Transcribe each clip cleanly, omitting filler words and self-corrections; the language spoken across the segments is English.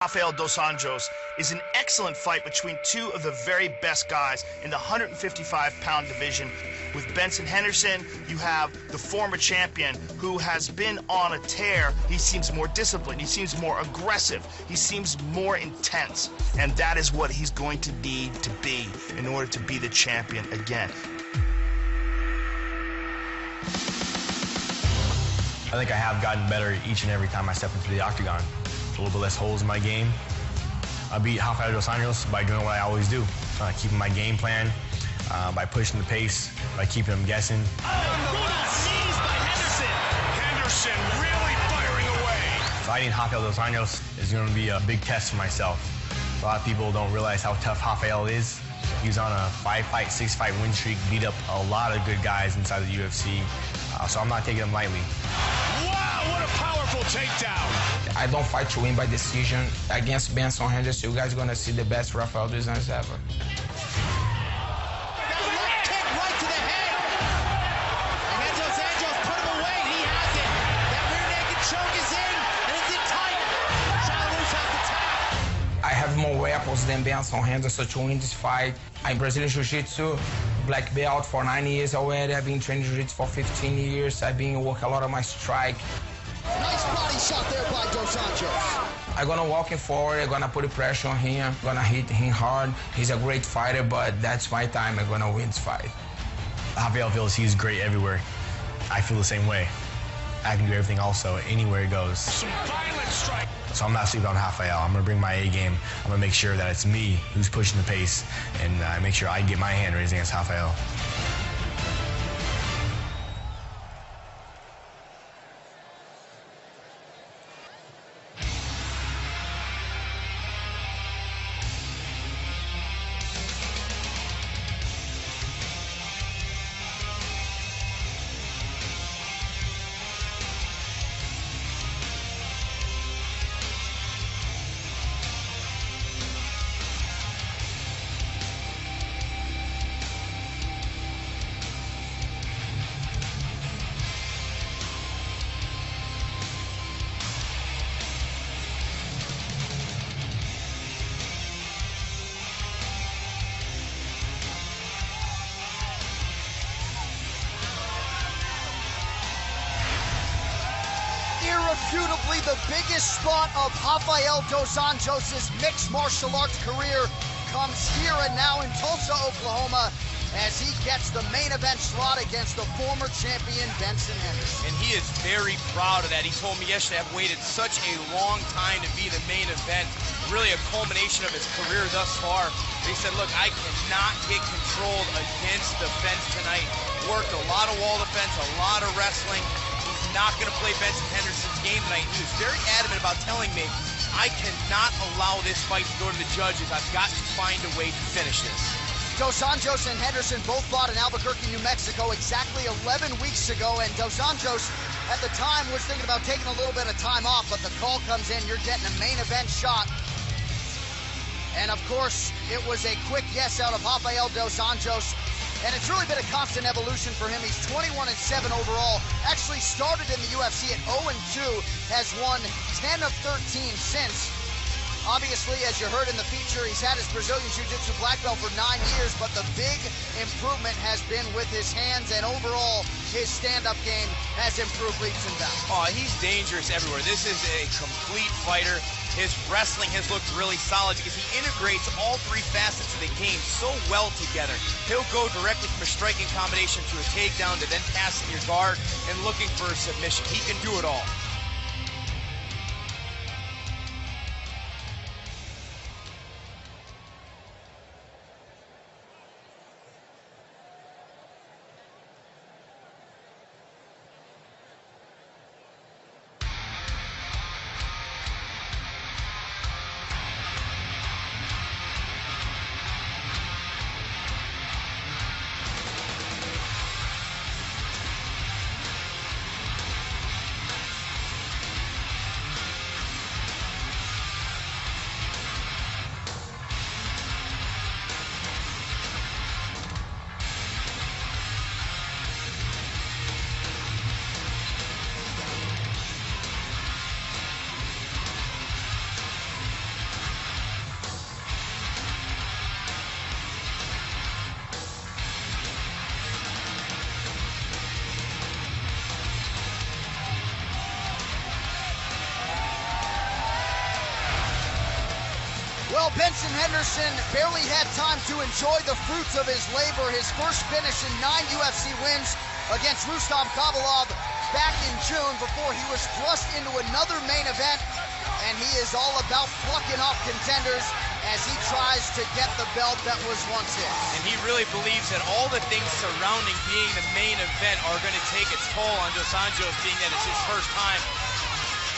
Rafael dos Anjos is an excellent fight between two of the very best guys in the 155-pound division. With Benson Henderson, you have the former champion who has been on a tear. He seems more disciplined. He seems more aggressive. He seems more intense. And that is what he's going to need to be in order to be the champion again. I think I have gotten better each and every time I step into the octagon. A little bit less holes in my game. I beat Rafael dos Anjos by doing what I always do, keeping my game plan, by pushing the pace, by keeping them guessing. Knees by Henderson. Henderson really firing away. Fighting Rafael dos Anjos is going to be a big test for myself. A lot of people don't realize how tough Rafael is. He's on a 5-fight, 6-fight win streak, beat up a lot of good guys inside the UFC, so I'm not taking him lightly. Wow, what a powerful takedown. I don't fight to win by decision. Against Benson Henderson, you guys are going to see the best Rafael dos Anjos ever. Left kick right to the head. And Dos Anjos put him away. He has it. That rear naked choke is in, and it's in tight. Charles has the tap. I have more weapons than Benson Henderson to win this fight. I'm Brazilian Jiu-Jitsu, black belt for 9 years already. I've been training Jiu-Jitsu for 15 years. I've been working a lot on my strike. Nice body shot there by Dos Anjos. I'm gonna walk him forward, I'm gonna put pressure on him, I'm gonna hit him hard. He's a great fighter, but that's my time. I'm gonna win this fight. Rafael feels he's great everywhere. I feel the same way. I can do everything also, anywhere it goes. Some violent strike. So I'm not sleeping on Rafael. I'm gonna bring my A game. I'm gonna make sure that it's me who's pushing the pace, and I make sure I get my hand raised against Rafael. Irrefutably the biggest spot of Rafael dos Anjos' mixed martial arts career comes here and now in Tulsa, Oklahoma, as he gets the main event slot against the former champion Benson Henderson. And he is very proud of that. He told me yesterday, I've waited such a long time to be the main event, really a culmination of his career thus far. He said, look, I cannot get controlled against the fence tonight. Worked a lot of wall defense, a lot of wrestling. He's not going to play Benson Henderson's game tonight. He was very adamant about telling me, I cannot allow this fight to go to the judges. I've got to find a way to finish this. Dos Anjos and Henderson both fought in Albuquerque, New Mexico exactly 11 weeks ago, and Dos Anjos at the time was thinking about taking a little bit of time off, but the call comes in, you're getting a main event shot. And of course, it was a quick yes out of Rafael dos Anjos, and it's really been a constant evolution for him. He's 21-7 overall, actually started in the UFC at 0-2, has won 10 of 13 since. Obviously, as you heard in the feature, he's had his Brazilian Jiu-Jitsu black belt for 9 years, but the big improvement has been with his hands, and overall, his stand-up game has improved leaps and bounds. Oh, he's dangerous everywhere. This is a complete fighter. His wrestling has looked really solid because he integrates all three facets of the game so well together. He'll go directly from a striking combination to a takedown to then passing your guard and looking for a submission. He can do it all. Well, Benson Henderson barely had time to enjoy the fruits of his labor. His first finish in 9 UFC wins against Rustam Khabilov back in June before he was thrust into another main event. And he is all about plucking off contenders as he tries to get the belt that was once his. And he really believes that all the things surrounding being the main event are going to take its toll on Dos Anjos, being that it's his first time.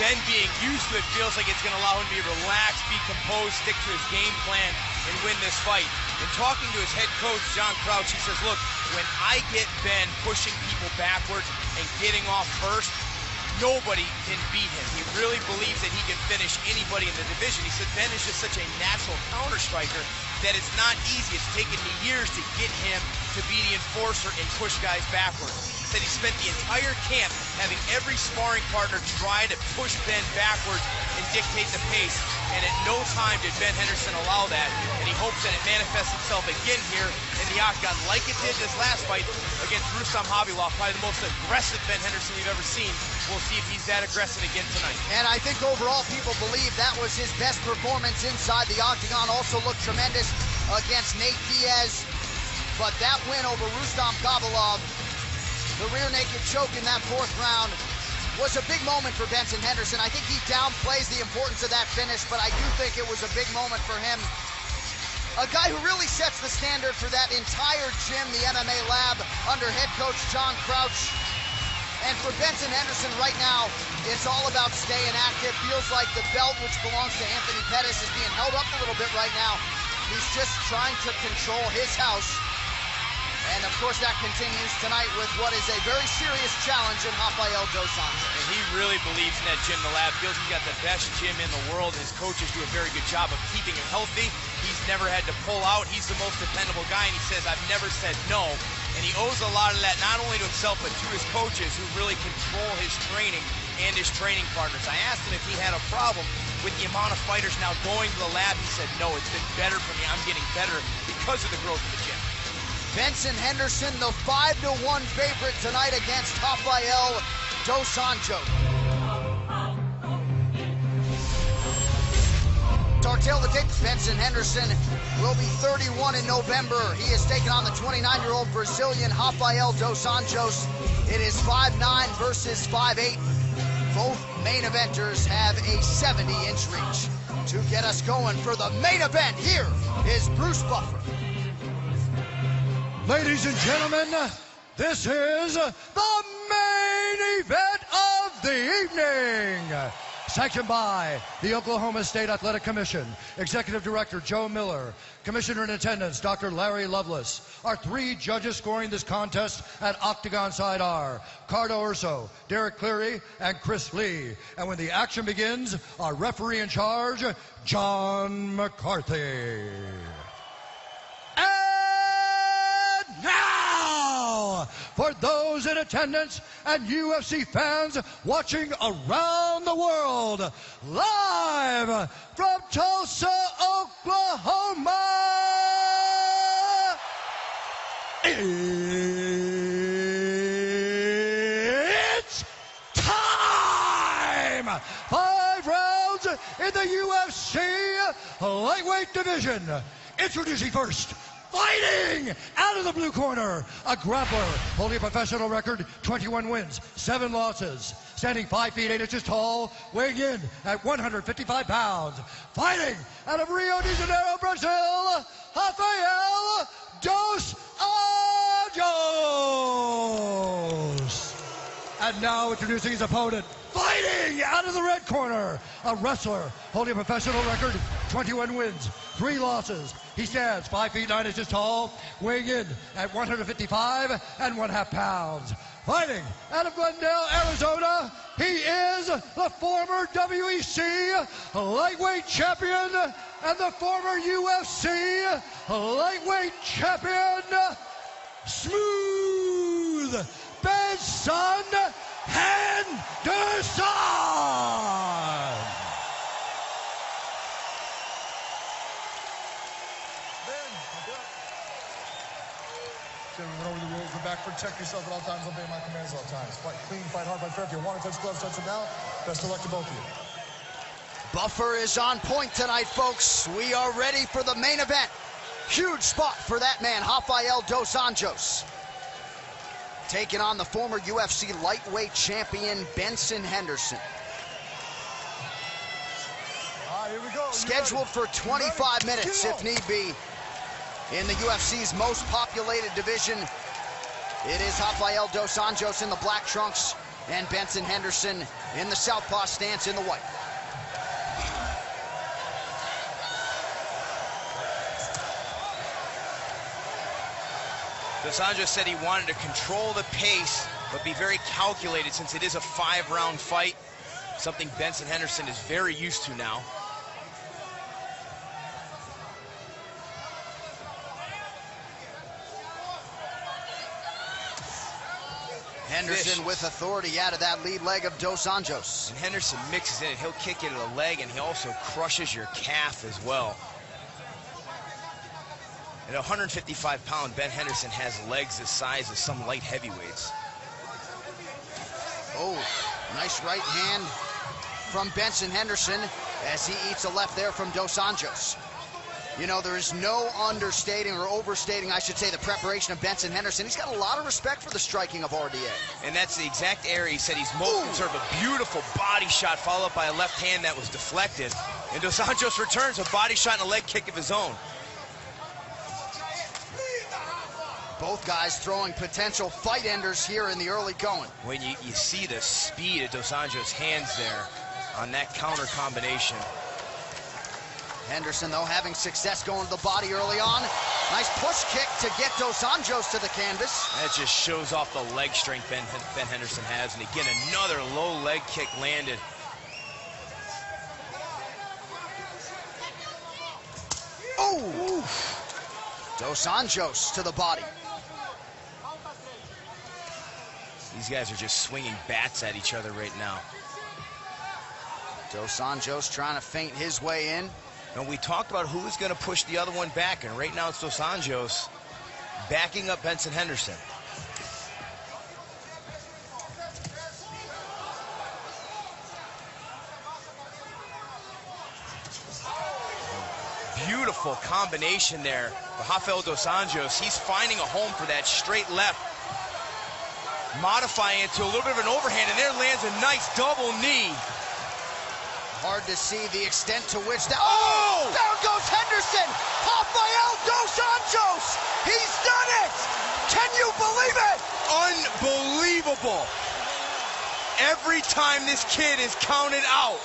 Ben being used to it feels like it's going to allow him to be relaxed, be composed, stick to his game plan, and win this fight. In talking to his head coach, John Crouch, he says, look, when I get Ben pushing people backwards and getting off first, nobody can beat him. He really believes that he can finish anybody in the division. He said Ben is just such a natural counter striker that it's not easy. It's taken me years to get him to be the enforcer and push guys backwards. He said he spent the entire camp having every sparring partner try to push Ben backwards and dictate the pace. And at no time did Ben Henderson allow that. And he hopes that it manifests itself again here in the octagon like it did this last fight against Rustam Khabilov, probably the most aggressive Ben Henderson you've ever seen. We'll see if he's that aggressive again tonight. And I think overall people believe that was his best performance inside the octagon. Also looked tremendous against Nate Diaz. But that win over Rustam Khabilov, the rear naked choke in that 4th round, was a big moment for Benson Henderson. I think he downplays the importance of that finish, but I do think it was a big moment for him. A guy who really sets the standard for that entire gym, the MMA lab, under head coach John Crouch. And for Benson Henderson right now, it's all about staying active. Feels like the belt, which belongs to Anthony Pettis, is being held up a little bit right now. He's just trying to control his house. And of course that continues tonight with what is a very serious challenge in Rafael dos Anjos. And he really believes in that gym, the lab. Feels he's got the best gym in the world. His coaches do a very good job of keeping him healthy. He's never had to pull out. He's the most dependable guy, and he says, I've never said no. And he owes a lot of that not only to himself, but to his coaches who really control his training and his training partners. I asked him if he had a problem with the amount of fighters now going to the lab. He said, no, it's been better for me. I'm getting better because of the growth of the gym. Benson Henderson, the 5-1 favorite tonight against Rafael dos Anjos. Our tail of the tape, Benson Henderson will be 31 in November. He has taken on the 29-year-old Brazilian Rafael dos Anjos. It is 5'9" versus 5'8". Both main eventers have a 70-inch reach. To get us going for the main event, here is Bruce Buffer. Ladies and gentlemen, this is the main event of the evening. Sanctioned by the Oklahoma State Athletic Commission, Executive Director Joe Miller, Commissioner in attendance Dr. Larry Lovelace. Our 3 judges scoring this contest at Octagon side are Cardo Urso, Derek Cleary, and Chris Lee. And when the action begins, our referee in charge, John McCarthy. Now, for those in attendance and UFC fans watching around the world, live from Tulsa, Oklahoma, it's time! 5 rounds in the UFC lightweight division. Introducing first, fighting out of the blue corner, a grappler holding a professional record, 21 wins, 7 losses, standing 5 feet 8 inches tall, weighing in at 155 pounds, fighting out of Rio de Janeiro, Brazil, Rafael dos Anjos. And now introducing his opponent, fighting out of the red corner, a wrestler holding a professional record, 21 wins, 3 losses. He stands 5 feet 9 inches tall, weighing in at 155 1/2 pounds. Fighting out of Glendale, Arizona, he is the former WEC lightweight champion and the former UFC lightweight champion, Smooth Benson Henderson. Went over the rules. We're back. Protect yourself at all times. Obey my commands at all times. Fight clean, fight hard, fight fair. If you want to touch gloves, touch them now. Best of luck to both of you. Buffer is on point tonight, folks. We are ready for the main event. Huge spot for that man, Rafael dos Anjos. Taking on the former UFC lightweight champion, Benson Henderson. Here we go. Scheduled for 25 minutes, if need be, in the UFC's most populated division. It is Rafael dos Anjos in the black trunks and Benson Henderson in the southpaw stance in the white. Dos Anjos said he wanted to control the pace, but be very calculated since it is a 5-round fight, something Benson Henderson is very used to now. Henderson with authority out of that lead leg of dos Anjos. And Henderson mixes in it. He'll kick it at the leg, and he also crushes your calf as well. At 155-pound, Ben Henderson has legs the size of some light heavyweights. Oh, nice right hand from Benson Henderson as he eats a left there from dos Anjos. You know, there is no understating or overstating, I should say, the preparation of Benson Henderson. He's got a lot of respect for the striking of RDA. And that's the exact area he said he's most concerned. A beautiful body shot followed up by a left hand that was deflected. And dos Anjos returns a body shot and a leg kick of his own. Both guys throwing potential fight enders here in the early going. When you see the speed of dos Anjos' hands there on that counter combination. Henderson, though, having success going to the body early on. Nice push kick to get dos Anjos to the canvas. That just shows off the leg strength Ben Henderson has. And again, another low leg kick landed. Oh! Dos Anjos to the body. These guys are just swinging bats at each other right now. Dos Anjos trying to feint his way in. And we talked about who's going to push the other one back, and right now it's dos Anjos backing up Benson Henderson. Beautiful combination there for Rafael dos Anjos. He's finding a home for that straight left, modifying it to a little bit of an overhand, and there lands a nice double knee. Hard to see the extent to which that... Oh! Down goes Henderson! Rafael dos Anjos! He's done it! Can you believe it? Unbelievable! Every time this kid is counted out.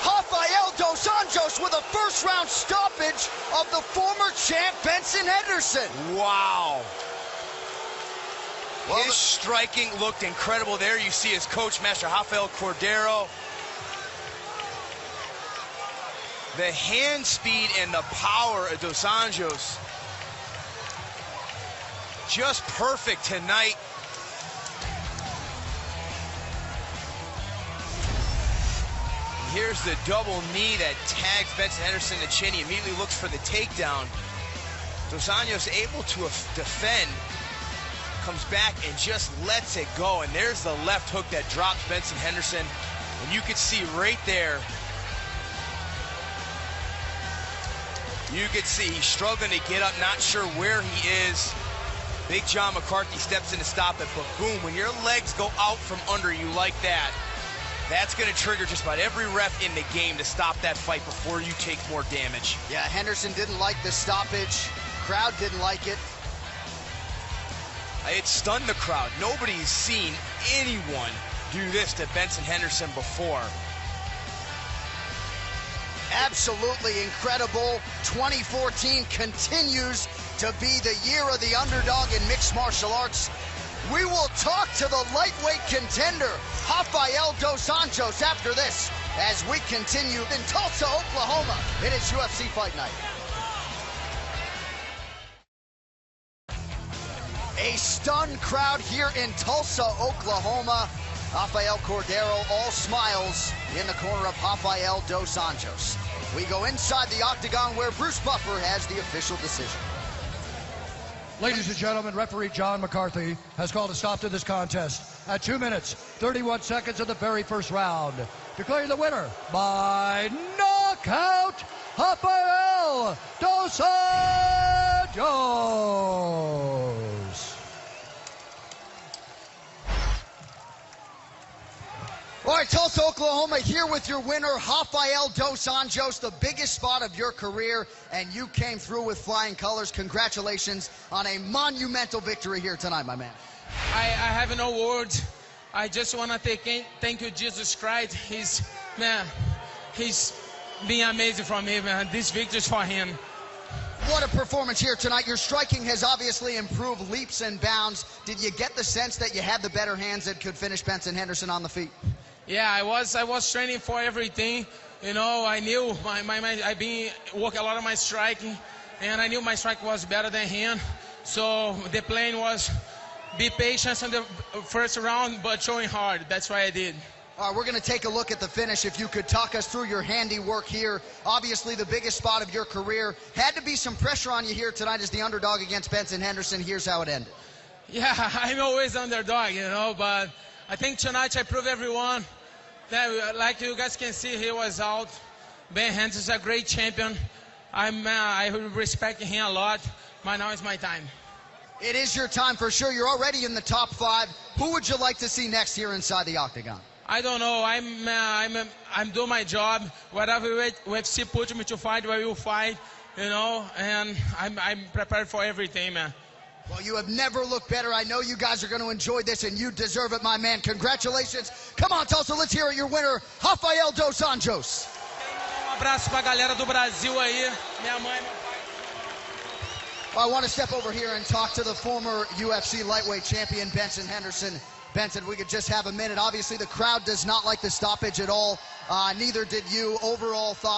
Rafael dos Anjos with a first-round stoppage of the former champ Benson Henderson. Wow. Well, his striking looked incredible there. You see his coach, Master Rafael Cordero. The hand speed and the power of dos Anjos. Just perfect tonight. Here's the double knee that tags Benson Henderson in the chin. He immediately looks for the takedown. Dos Anjos able to defend. Comes back and just lets it go, and there's the left hook that drops Benson Henderson, and you can see right there, you can see he's struggling to get up, not sure where he is. Big John McCarthy steps in to stop it, but boom, when your legs go out from under you like that, that's going to trigger just about every ref in the game to stop that fight before you take more damage. Yeah, Henderson didn't like the stoppage, crowd didn't like it. It stunned the crowd. Nobody's seen anyone do this to Benson Henderson before. Absolutely incredible. 2014 continues to be the year of the underdog in mixed martial arts. We will talk to the lightweight contender, Rafael dos Anjos, after this, as we continue in Tulsa, Oklahoma. It is UFC Fight Night. A stunned crowd here in Tulsa, Oklahoma. Rafael Cordero, all smiles in the corner of Rafael dos Anjos. We go inside the octagon where Bruce Buffer has the official decision. Ladies and gentlemen, referee John McCarthy has called a stop to this contest at 2 minutes, 31 seconds of the very first round. declaring the winner by knockout, Rafael dos Anjos. All right, Tulsa, Oklahoma, here with your winner, Rafael dos Anjos, the biggest spot of your career, and you came through with flying colors. Congratulations on a monumental victory here tonight, my man. I have no words. I just want to thank you, Jesus Christ. He's been amazing for me, man. This victory is for him. What a performance here tonight. Your striking has obviously improved leaps and bounds. Did you get the sense that you had the better hands that could finish Benson Henderson on the feet? Yeah, I was training for everything. You know, I knew I've been working a lot on my striking, and I knew my strike was better than him. So the plan was be patient in the first round, but showing hard. That's what I did. All right, we're going to take a look at the finish. If you could talk us through your handiwork here. Obviously, the biggest spot of your career. Had to be some pressure on you here tonight as the underdog against Benson Henderson. Here's how it ended. Yeah, I'm always underdog, you know, but I think tonight I proved everyone that, like you guys can see, he was out. Ben Henderson is a great champion. I respect him a lot, but now it's my time. It is your time for sure. You're already in the top 5. Who would you like to see next here inside the octagon? I don't know. I'm doing my job. Whatever UFC put me to fight, I will fight. You know, and I'm prepared for everything, man. Well, you have never looked better. I know you guys are going to enjoy this, and you deserve it, my man. Congratulations. Come on, Tulsa, let's hear it. Your winner, Rafael dos Anjos. Abraço pra galera do Brasil aí. Minha mãe, meu pai. Well, I want to step over here and talk to the former UFC lightweight champion, Benson Henderson. Benson, we could just have a minute. Obviously, the crowd does not like the stoppage at all. Neither did you. Overall thoughts?